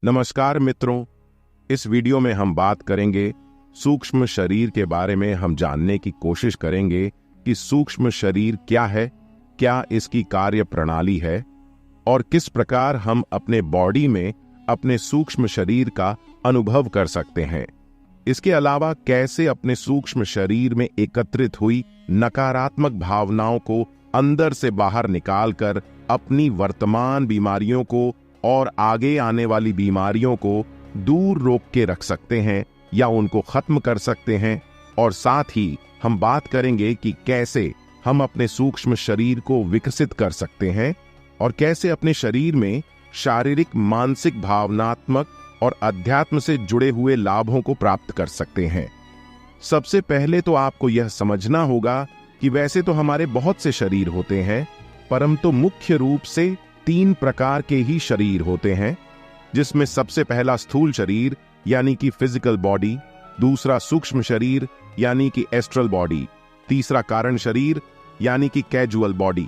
नमस्कार मित्रों, इस वीडियो में हम बात करेंगे सूक्ष्म शरीर के बारे में। हम जानने की कोशिश करेंगे कि सूक्ष्म शरीर क्या है, क्या इसकी कार्य प्रणाली है और किस प्रकार हम अपने बॉडी में अपने सूक्ष्म शरीर का अनुभव कर सकते हैं। इसके अलावा कैसे अपने सूक्ष्म शरीर में एकत्रित हुई नकारात्मक भावनाओं को अंदर से बाहर निकालकर अपनी वर्तमान बीमारियों को और आगे आने वाली बीमारियों को दूर रोक के रख सकते हैं या उनको खत्म कर सकते हैं। और साथ ही हम बात करेंगे कि कैसे हम अपने सूक्ष्म शरीर को विकसित कर सकते हैं और कैसे अपने शरीर में शारीरिक, मानसिक, भावनात्मक और अध्यात्म से जुड़े हुए लाभों को प्राप्त कर सकते हैं। सबसे पहले तो आपको यह समझना होगा कि वैसे तो हमारे बहुत से शरीर होते हैं, परंतु मुख्य रूप से 3 प्रकार के ही शरीर होते हैं, जिसमें सबसे पहला स्थूल शरीर यानी कि फिजिकल बॉडी, दूसरा सूक्ष्म शरीर यानी कि एस्ट्रल बॉडी, तीसरा कारण शरीर यानी कि कैजुअल बॉडी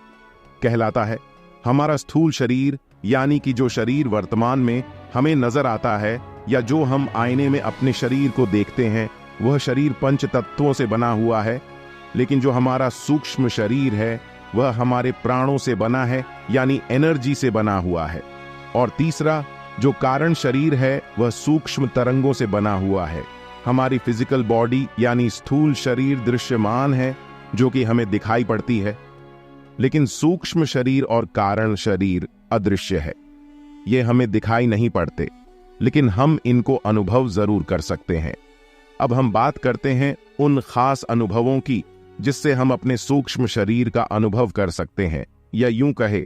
कहलाता है। हमारा स्थूल शरीर यानी कि जो शरीर वर्तमान में हमें नजर आता है या जो हम आईने में अपने शरीर को देखते हैं, वह शरीर 5 तत्वों से बना हुआ है। लेकिन जो हमारा सूक्ष्म शरीर है वह हमारे प्राणों से बना है यानी एनर्जी से बना हुआ है। और तीसरा जो कारण शरीर है वह सूक्ष्म तरंगों से बना हुआ है। हमारी फिजिकल बॉडी यानी स्थूल शरीर दृश्यमान है, जो कि हमें दिखाई पड़ती है, लेकिन सूक्ष्म शरीर और कारण शरीर अदृश्य है। ये हमें दिखाई नहीं पड़ते, लेकिन हम इनको अनुभव जरूर कर सकते हैं। अब हम बात करते हैं उन खास अनुभवों की जिससे हम अपने सूक्ष्म शरीर का अनुभव कर सकते हैं, या यूं कहे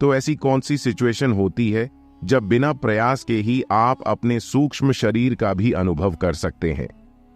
तो ऐसी कौन सी सिचुएशन होती है जब बिना प्रयास के ही आप अपने सूक्ष्म शरीर का भी अनुभव कर सकते हैं।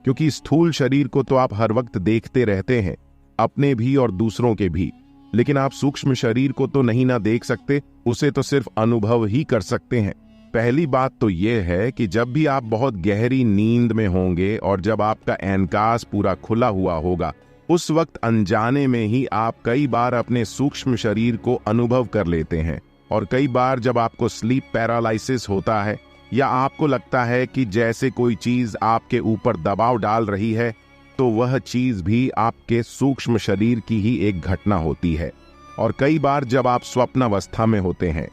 क्योंकि स्थूल शरीर को तो आप हर वक्त देखते रहते हैं, अपने भी और दूसरों के भी, लेकिन आप सूक्ष्म शरीर को तो नहीं ना देख सकते, उसे तो सिर्फ अनुभव ही कर सकते हैं। पहली बात तो यह है कि जब भी आप बहुत गहरी नींद में होंगे और जब आपका एहसास पूरा खुला हुआ होगा, उस वक्त अनजाने में ही आप कई बार अपने सूक्ष्म शरीर को अनुभव कर लेते हैं। और कई बार जब आपको स्लीप पैरालिसिस होता है या आपको लगता है कि जैसे कोई चीज आपके ऊपर दबाव डाल रही है, तो वह चीज भी आपके सूक्ष्म शरीर की ही एक घटना होती है। और कई बार जब आप स्वप्नावस्था में होते हैं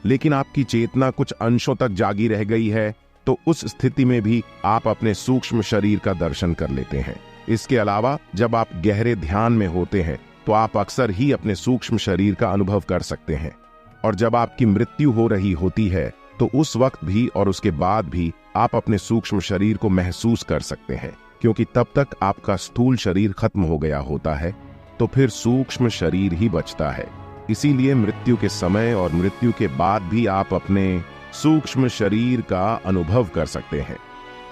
लेकिन आपकी चेतना कुछ अंशों तक जागी रह गई है, तो उस स्थिति में भी आप अपने सूक्ष्म शरीर का दर्शन कर लेते हैं। इसके अलावा जब आप गहरे ध्यान में होते हैं तो आप अक्सर ही अपने सूक्ष्म शरीर का अनुभव कर सकते हैं। और जब आपकी मृत्यु हो रही होती है तो उस वक्त भी और उसके बाद भी आप अपने सूक्ष्म शरीर को महसूस कर सकते हैं, क्योंकि तब तक आपका स्थूल शरीर खत्म हो गया होता है, तो फिर सूक्ष्म शरीर ही बचता है। इसीलिए मृत्यु के समय और मृत्यु के बाद भी आप अपने सूक्ष्म शरीर का अनुभव कर सकते हैं।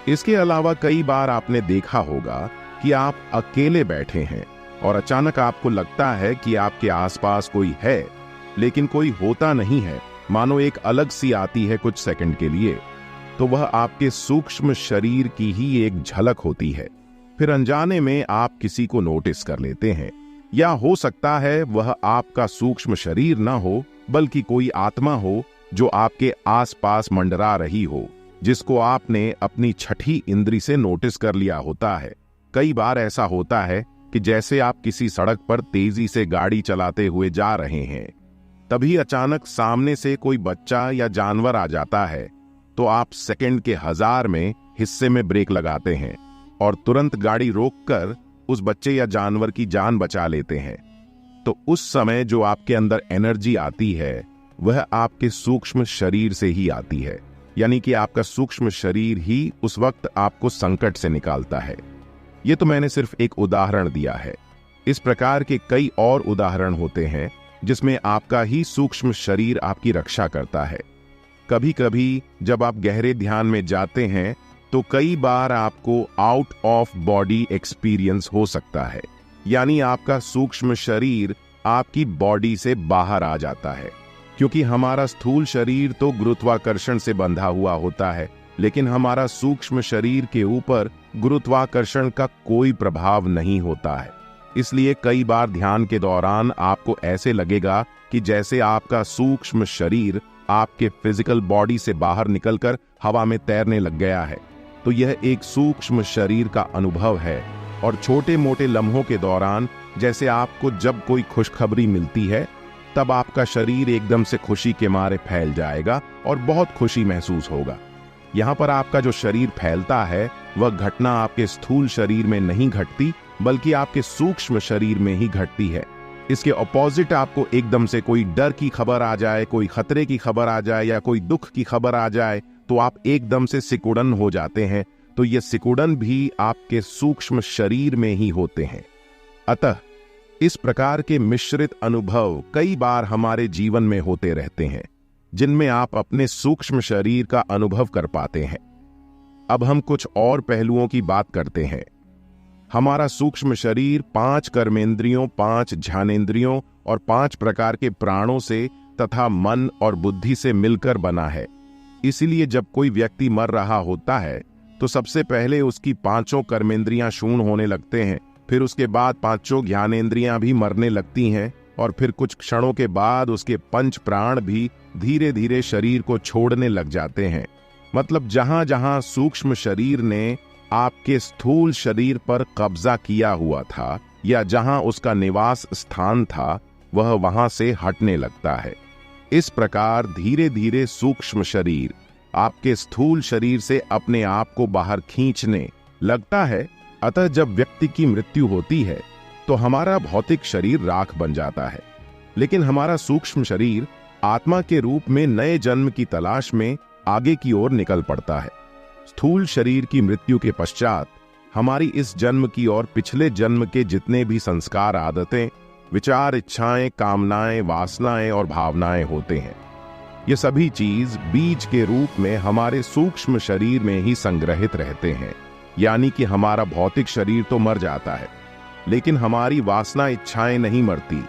इसके अलावा कई बार आपने देखा होगा कि आप अकेले बैठे हैं और अचानक आपको लगता है कि आपके आसपास कोई है, लेकिन कोई होता नहीं है, मानो एक अलग सी आती है कुछ सेकंड के लिए, तो वह आपके सूक्ष्म शरीर की ही एक झलक होती है। फिर अनजाने में आप किसी को नोटिस कर लेते हैं, या हो सकता है वह आपका सूक्ष्म शरीर ना हो बल्कि कोई आत्मा हो जो आपके आसपास मंडरा रही हो, जिसको आपने अपनी छठी इंद्री से नोटिस कर लिया होता है। कई बार ऐसा होता है कि जैसे आप किसी सड़क पर तेजी से गाड़ी चलाते हुए जा रहे हैं, तभी अचानक सामने से कोई बच्चा या जानवर आ जाता है, तो आप सेकंड के 1000 में हिस्से में ब्रेक लगाते हैं और तुरंत गाड़ी रोककर उस बच्चे या जानवर की जान बचा लेते हैं। तो उस समय जो आपके अंदर एनर्जी आती है वह आपके सूक्ष्म शरीर से ही आती है, यानी कि आपका सूक्ष्म शरीर ही उस वक्त आपको संकट से निकालता है। ये तो मैंने सिर्फ एक उदाहरण दिया है। इस प्रकार के कई और उदाहरण होते हैं जिसमें आपका ही सूक्ष्म शरीर आपकी रक्षा करता है। कभी कभी जब आप गहरे ध्यान में जाते हैं तो कई बार आपको आउट ऑफ बॉडी एक्सपीरियंस हो सकता है, यानी आपका सूक्ष्म शरीर आपकी बॉडी से बाहर आ जाता है। क्योंकि हमारा स्थूल शरीर तो गुरुत्वाकर्षण से बंधा हुआ होता है, लेकिन हमारा सूक्ष्म शरीर के ऊपर गुरुत्वाकर्षण का कोई प्रभाव नहीं होता है। इसलिए कई बार ध्यान के दौरान आपको ऐसे लगेगा कि जैसे आपका सूक्ष्म शरीर आपके फिजिकल बॉडी से बाहर निकलकर हवा में तैरने लग गया है, तो यह एक सूक्ष्म शरीर का अनुभव है। और छोटे मोटे लम्हों के दौरान जैसे आपको जब कोई खुशखबरी मिलती है, तब आपका शरीर एकदम से खुशी के मारे फैल जाएगा और बहुत खुशी महसूस होगा। यहाँ पर आपका जो शरीर फैलता है वह घटना आपके स्थूल शरीर में नहीं घटती, बल्कि आपके सूक्ष्म शरीर में ही घटती है। इसके ऑपोजिट आपको एकदम से कोई डर की खबर आ जाए, कोई खतरे की खबर आ जाए या कोई दुख की खबर आ जाए, तो आप एकदम से सिकुड़न हो जाते हैं। तो ये सिकुड़न भी आपके सूक्ष्म शरीर में ही होते हैं। अतः इस प्रकार के मिश्रित अनुभव कई बार हमारे जीवन में होते रहते हैं, जिनमें आप अपने सूक्ष्म शरीर का अनुभव कर पाते हैं। अब हम कुछ और पहलुओं की बात करते हैं। हमारा सूक्ष्म शरीर 5 कर्मेंद्रियों, 5 ज्ञानेंद्रियों और 5 प्रकार के प्राणों से तथा मन और बुद्धि से मिलकर बना है। इसलिए जब कोई व्यक्ति मर रहा होता है तो सबसे पहले उसकी 5 कर्मेंद्रियां शून्य होने लगते हैं, फिर उसके बाद 5 ज्ञानेंद्रियां भी मरने लगती हैं, और फिर कुछ क्षणों के बाद उसके 5 प्राण भी धीरे धीरे शरीर को छोड़ने लग जाते हैं। मतलब जहां जहां सूक्ष्म शरीर ने आपके स्थूल शरीर पर कब्जा किया हुआ था या जहां उसका निवास स्थान था, वह वहां से हटने लगता है। इस प्रकार धीरे धीरे सूक्ष्म शरीर आपके स्थूल शरीर से अपने आप को बाहर खींचने लगता है। अतः जब व्यक्ति की मृत्यु होती है तो हमारा भौतिक शरीर राख बन जाता है, लेकिन हमारा सूक्ष्म शरीर आत्मा के रूप में नए जन्म की तलाश में आगे की ओर निकल पड़ता है। स्थूल शरीर की मृत्यु के पश्चात हमारी इस जन्म की और पिछले जन्म के जितने भी संस्कार, आदतें, विचार, इच्छाएं, कामनाएं, वासनाएं और भावनाएं होते हैं, ये सभी चीज बीज के रूप में हमारे सूक्ष्म शरीर में ही संग्रहित रहते हैं। यानी कि हमारा भौतिक शरीर तो मर जाता है, लेकिन हमारी वासना, इच्छाएं नहीं मरती।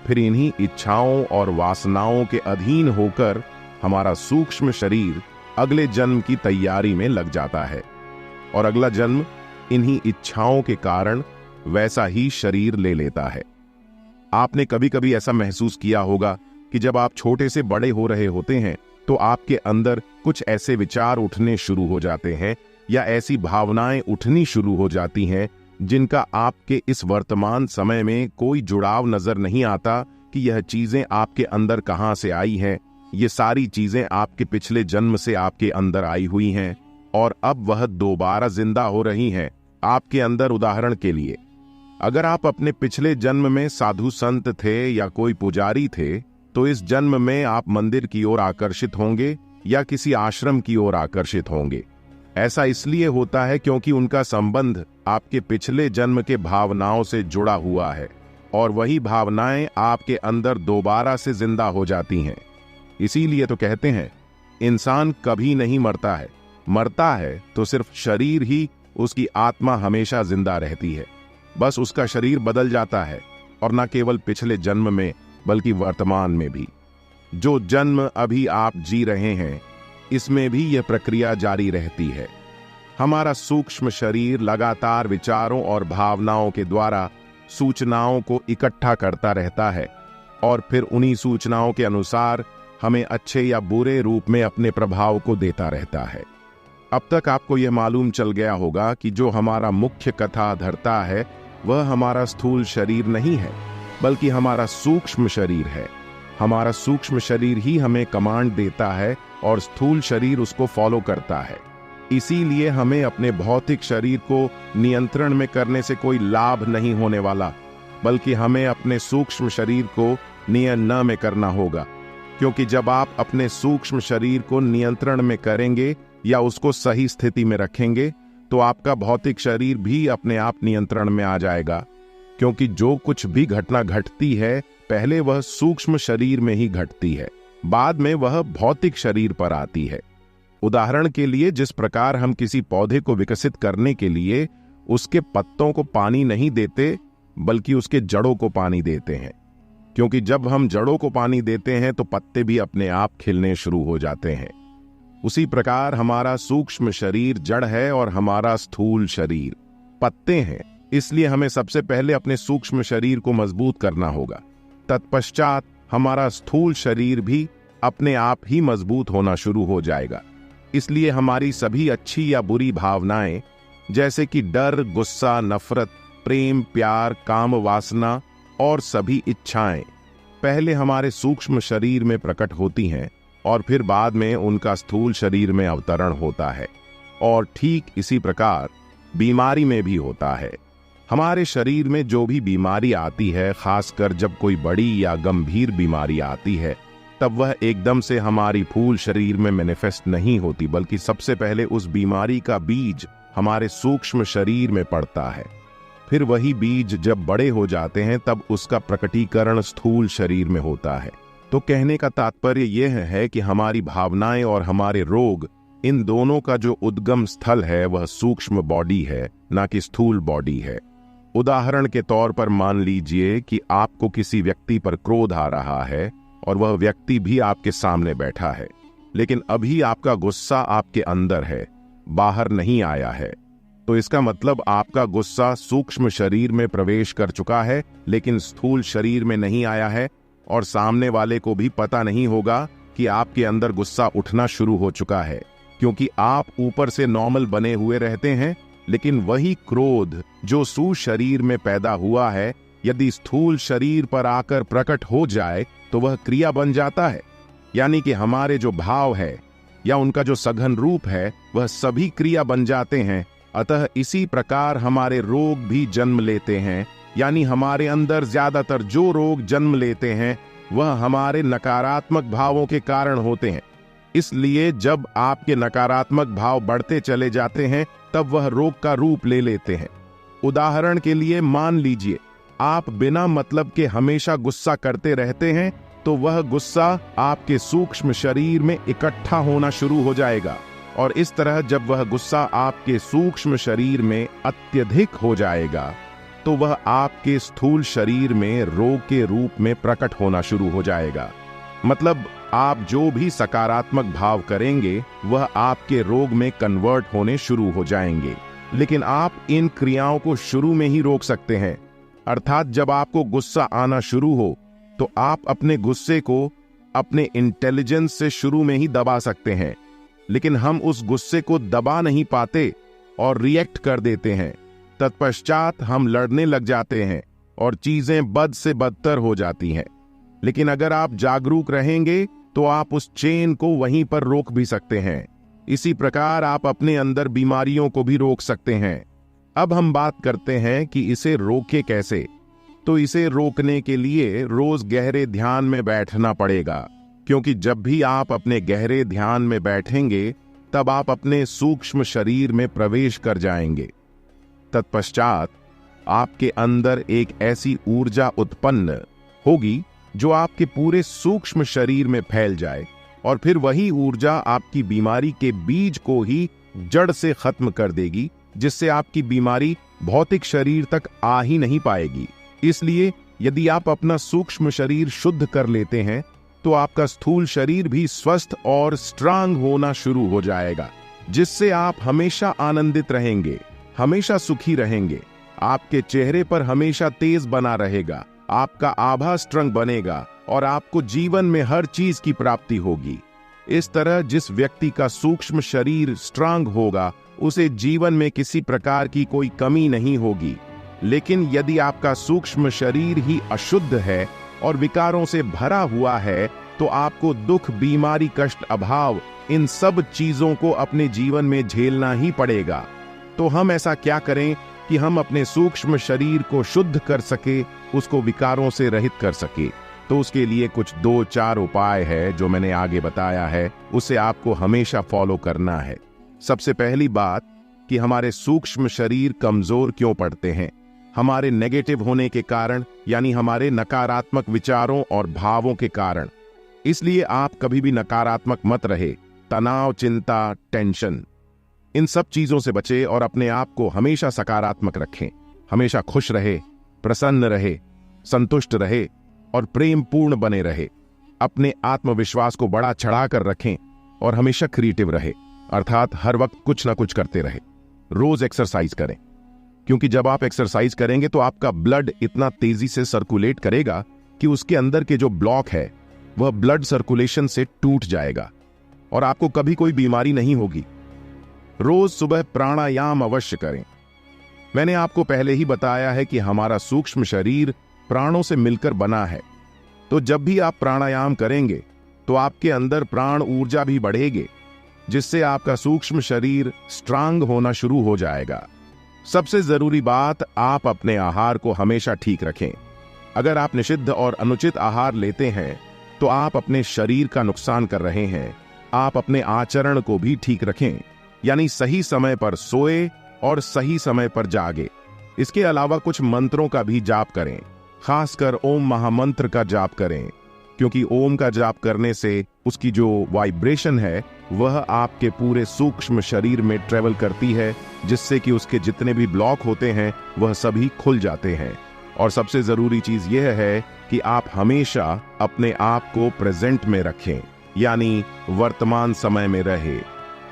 फिर इन्हीं इच्छाओं और वासनाओं के अधीन होकर हमारा सूक्ष्म शरीर अगले जन्म की तैयारी में लग जाता है, और अगला जन्म इन्हीं इच्छाओं के कारण वैसा ही शरीर ले लेता है। आपने कभी कभी ऐसा महसूस किया होगा कि जब आप छोटे से बड़े हो रहे होते हैं तो आपके अंदर कुछ ऐसे विचार उठने शुरू हो जाते हैं या ऐसी भावनाएं उठनी शुरू हो जाती हैं जिनका आपके इस वर्तमान समय में कोई जुड़ाव नजर नहीं आता कि यह चीजें आपके अंदर कहां से आई हैं। ये सारी चीजें आपके पिछले जन्म से आपके अंदर आई हुई हैं और अब वह दोबारा जिंदा हो रही हैं आपके अंदर। उदाहरण के लिए, अगर आप अपने पिछले जन्म में साधु संत थे या कोई पुजारी थे, तो इस जन्म में आप मंदिर की ओर आकर्षित होंगे या किसी आश्रम की ओर आकर्षित होंगे। ऐसा इसलिए होता है क्योंकि उनका संबंध आपके पिछले जन्म के भावनाओं से जुड़ा हुआ है, और वही भावनाएं आपके अंदर दोबारा से जिंदा हो जाती हैं। इसीलिए तो कहते हैं, इंसान कभी नहीं मरता है, मरता है तो सिर्फ शरीर ही, उसकी आत्मा हमेशा जिंदा रहती है। बस उसका शरीर बदल जाता है, और न केवल पिछले जन्म में बल्कि वर्तमान में भी। जो जन्म अभी आप जी रहे हैं, इसमें भी यह प्रक्रिया जारी रहती है। हमारा सूक्ष्म शरीर लगातार विचारों और भावनाओं के द्वारा सूचनाओं को इकट्ठा करता रहता है, और फिर उन्हीं सूचनाओं के अनुसार हमें अच्छे या बुरे रूप में अपने प्रभाव को देता रहता है। अब तक आपको यह मालूम चल गया होगा कि जो हमारा मुख्य कथा धरता है वह हमारा स्थूल शरीर नहीं है, बल्कि हमारा सूक्ष्म शरीर है। हमारा सूक्ष्म शरीर ही हमें कमांड देता है और स्थूल शरीर उसको फॉलो करता है। इसीलिए हमें अपने भौतिक शरीर को नियंत्रण में करने से कोई लाभ नहीं होने वाला, बल्कि हमें अपने सूक्ष्म शरीर को नियंत्रण में करना होगा। क्योंकि जब आप अपने सूक्ष्म शरीर को नियंत्रण में करेंगे या उसको सही स्थिति में रखेंगे, तो आपका भौतिक शरीर भी अपने आप नियंत्रण में आ जाएगा। क्योंकि जो कुछ भी घटना घटती है, पहले वह सूक्ष्म शरीर में ही घटती है, बाद में वह भौतिक शरीर पर आती है। उदाहरण के लिए, जिस प्रकार हम किसी पौधे को विकसित करने के लिए उसके पत्तों को पानी नहीं देते, बल्कि उसके जड़ों को पानी देते हैं। क्योंकि जब हम जड़ों को पानी देते हैं तो पत्ते भी अपने आप खिलने शुरू हो जाते हैं। उसी प्रकार हमारा सूक्ष्म शरीर जड़ है और हमारा स्थूल शरीर पत्ते हैं। इसलिए हमें सबसे पहले अपने सूक्ष्म शरीर को मजबूत करना होगा। तत्पश्चात हमारा स्थूल शरीर भी अपने आप ही मजबूत होना शुरू हो जाएगा। इसलिए हमारी सभी अच्छी या बुरी भावनाएं, जैसे कि डर, गुस्सा, नफरत, प्रेम, प्यार, काम वासना और सभी इच्छाएं पहले हमारे सूक्ष्म शरीर में प्रकट होती हैं और फिर बाद में उनका स्थूल शरीर में अवतरण होता है। और ठीक इसी प्रकार बीमारी में भी होता है। हमारे शरीर में जो भी बीमारी आती है, खासकर जब कोई बड़ी या गंभीर बीमारी आती है, तब वह एकदम से हमारी फूल शरीर में मैनिफेस्ट नहीं होती, बल्कि सबसे पहले उस बीमारी का बीज हमारे सूक्ष्म शरीर में पड़ता है। फिर वही बीज जब बड़े हो जाते हैं तब उसका प्रकटीकरण स्थूल शरीर में होता है। तो कहने का तात्पर्य यह है कि हमारी भावनाएं और हमारे रोग, इन दोनों का जो उद्गम स्थल है वह सूक्ष्म बॉडी है, ना कि स्थूल बॉडी है। उदाहरण के तौर पर मान लीजिए कि आपको किसी व्यक्ति पर क्रोध आ रहा है और वह व्यक्ति भी आपके सामने बैठा है, लेकिन अभी आपका गुस्सा आपके अंदर है, बाहर नहीं आया है। तो इसका मतलब आपका गुस्सा सूक्ष्म शरीर में प्रवेश कर चुका है, लेकिन स्थूल शरीर में नहीं आया है, और सामने वाले को भी पता नहीं होगा कि आपके अंदर गुस्सा उठना शुरू हो चुका है, क्योंकि आप ऊपर से नॉर्मल बने हुए रहते हैं। लेकिन वही क्रोध जो शरीर में पैदा हुआ है, यदि स्थूल शरीर पर आकर प्रकट हो जाए तो वह क्रिया बन जाता है। यानी कि हमारे जो भाव है या उनका जो सघन रूप है वह सभी क्रिया बन जाते हैं। अतः इसी प्रकार हमारे रोग भी जन्म लेते हैं। यानी हमारे अंदर ज्यादातर जो रोग जन्म लेते हैं वह हमारे नकारात्मक भावों के कारण होते हैं। इसलिए जब आपके नकारात्मक भाव बढ़ते चले जाते हैं तब वह रोग का रूप ले लेते हैं। उदाहरण के लिए मान लीजिए आप बिना मतलब के हमेशा गुस्सा करते रहते हैं, तो वह गुस्सा आपके सूक्ष्म शरीर में इकट्ठा होना शुरू हो जाएगा, और इस तरह जब वह गुस्सा आपके सूक्ष्म शरीर में अत्यधिक हो जाएगा तो वह आपके स्थूल शरीर में रोग के रूप में प्रकट होना शुरू हो जाएगा। मतलब आप जो भी सकारात्मक भाव करेंगे वह आपके रोग में कन्वर्ट होने शुरू हो जाएंगे। लेकिन आप इन क्रियाओं को शुरू में ही रोक सकते हैं। अर्थात जब आपको गुस्सा आना शुरू हो तो आप अपने गुस्से को अपने इंटेलिजेंस से शुरू में ही दबा सकते हैं, लेकिन हम उस गुस्से को दबा नहीं पाते और रिएक्ट कर देते हैं। तत्पश्चात हम लड़ने लग जाते हैं और चीजें बद से बदतर हो जाती हैं। लेकिन अगर आप जागरूक रहेंगे तो आप उस चेन को वहीं पर रोक भी सकते हैं। इसी प्रकार आप अपने अंदर बीमारियों को भी रोक सकते हैं। अब हम बात करते हैं कि इसे रोके कैसे। तो इसे रोकने के लिए रोज गहरे ध्यान में बैठना पड़ेगा, क्योंकि जब भी आप अपने गहरे ध्यान में बैठेंगे तब आप अपने सूक्ष्म शरीर में प्रवेश कर जाएंगे। तत्पश्चात आपके अंदर एक ऐसी ऊर्जा उत्पन्न होगी जो आपके पूरे सूक्ष्म शरीर में फैल जाए, और फिर वही ऊर्जा आपकी बीमारी के बीज को ही जड़ से खत्म कर देगी, जिससे आपकी बीमारी भौतिक शरीर तक आ ही नहीं पाएगी। इसलिए यदि आप अपना सूक्ष्म शरीर शुद्ध कर लेते हैं तो आपका स्थूल शरीर भी स्वस्थ और स्ट्रांग होना शुरू हो जाएगा, जिससे आप हमेशा आनंदित रहेंगे, हमेशा सुखी रहेंगे। आपके चेहरे पर हमेशा तेज बना रहेगा, आपका आभा स्ट्रंग बनेगा और आपको जीवन में हर चीज की प्राप्ति होगी। इस तरह जिस व्यक्ति का सूक्ष्म शरीर स्ट्रांग होगा उसे जीवन में किसी प्रकार की कोई कमी नहीं होगी। लेकिन यदि आपका सूक्ष्म शरीर ही अशुद्ध है और विकारों से भरा हुआ है तो आपको दुख, बीमारी, कष्ट, अभाव, इन सब चीजों को अपने जीवन में झेलना ही पड़ेगा। तो हम ऐसा क्या करें कि हम अपने सूक्ष्म शरीर को शुद्ध कर सके, उसको विकारों से रहित कर सके। तो उसके लिए कुछ 2-4 उपाय है जो मैंने आगे बताया है, उसे आपको हमेशा फॉलो करना है। सबसे पहली बात कि हमारे सूक्ष्म शरीर कमजोर क्यों पड़ते हैं? हमारे नेगेटिव होने के कारण, यानी हमारे नकारात्मक विचारों और भावों के कारण। इसलिए आप कभी भी नकारात्मक मत रहे। तनाव, चिंता, टेंशन, इन सब चीजों से बचे और अपने आप को हमेशा सकारात्मक रखें। हमेशा खुश रहे, प्रसन्न रहे, संतुष्ट रहे और प्रेम पूर्ण बने रहे। अपने आत्मविश्वास को बड़ा चढ़ाकर रखें और हमेशा क्रिएटिव रहे, अर्थात हर वक्त कुछ ना कुछ करते रहे। रोज एक्सरसाइज करें, क्योंकि जब आप एक्सरसाइज करेंगे तो आपका ब्लड इतना तेजी से सर्कुलेट करेगा कि उसके अंदर के जो ब्लॉक है वह ब्लड सर्कुलेशन से टूट जाएगा और आपको कभी कोई बीमारी नहीं होगी। रोज सुबह प्राणायाम अवश्य करें। मैंने आपको पहले ही बताया है कि हमारा सूक्ष्म शरीर प्राणों से मिलकर बना है, तो जब भी आप प्राणायाम करेंगे तो आपके अंदर प्राण ऊर्जा भी बढ़ेगी, जिससे आपका सूक्ष्म शरीर स्ट्रांग होना शुरू हो जाएगा। सबसे जरूरी बात, आप अपने आहार को हमेशा ठीक रखें। अगर आप निषिद्ध और अनुचित आहार लेते हैं तो आप अपने शरीर का नुकसान कर रहे हैं। आप अपने आचरण को भी ठीक रखें, यानी सही समय पर सोए और सही समय पर जागे। इसके अलावा कुछ मंत्रों का भी जाप करें, खासकर ओम महामंत्र का जाप करें, क्योंकि ओम का जाप करने से उसकी जो वाइब्रेशन है वह आपके पूरे सूक्ष्म शरीर में ट्रेवल करती है, जिससे कि उसके जितने भी ब्लॉक होते हैं वह सभी खुल जाते हैं। और सबसे जरूरी चीज यह है कि आप हमेशा अपने आप को प्रेजेंट में रखें, यानी वर्तमान समय में रहे।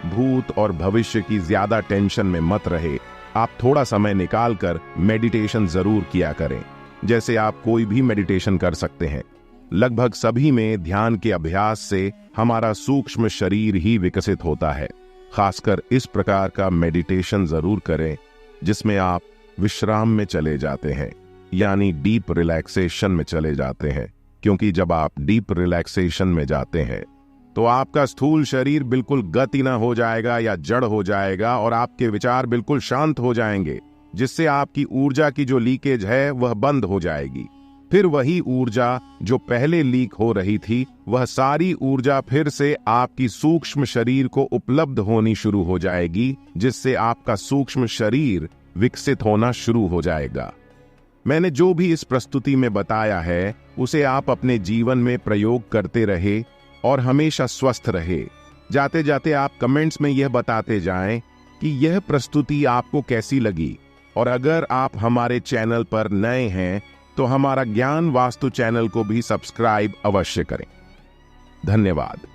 भूत और भविष्य की ज्यादा टेंशन में मत रहे। आप थोड़ा समय निकालकर मेडिटेशन जरूर किया करें, जैसे आप कोई भी मेडिटेशन कर सकते हैं। लगभग सभी में ध्यान के अभ्यास से हमारा सूक्ष्म शरीर ही विकसित होता है। खासकर इस प्रकार का मेडिटेशन जरूर करें जिसमें आप विश्राम में चले जाते हैं, यानी डीप रिलैक्सेशन में चले जाते हैं। क्योंकि जब आप डीप रिलैक्सेशन में जाते हैं तो आपका स्थूल शरीर बिल्कुल गति न हो जाएगा या जड़ हो जाएगा और आपके विचार बिल्कुल शांत हो जाएंगे, जिससे आपकी ऊर्जा की जो लीकेज है वह बंद हो जाएगी। फिर वही ऊर्जा जो पहले लीक हो रही थी, वह सारी ऊर्जा फिर से आपकी सूक्ष्म शरीर को उपलब्ध होनी शुरू हो जाएगी, जिससे आपका सूक्ष्म शरीर विकसित होना शुरू हो जाएगा। मैंने जो भी इस प्रस्तुति में बताया है उसे आप अपने जीवन में प्रयोग करते रहे और हमेशा स्वस्थ रहे। जाते जाते आप कमेंट्स में यह बताते जाएं कि यह प्रस्तुति आपको कैसी लगी, और अगर आप हमारे चैनल पर नए हैं तो हमारा ज्ञान वास्तु चैनल को भी सब्सक्राइब अवश्य करें। धन्यवाद।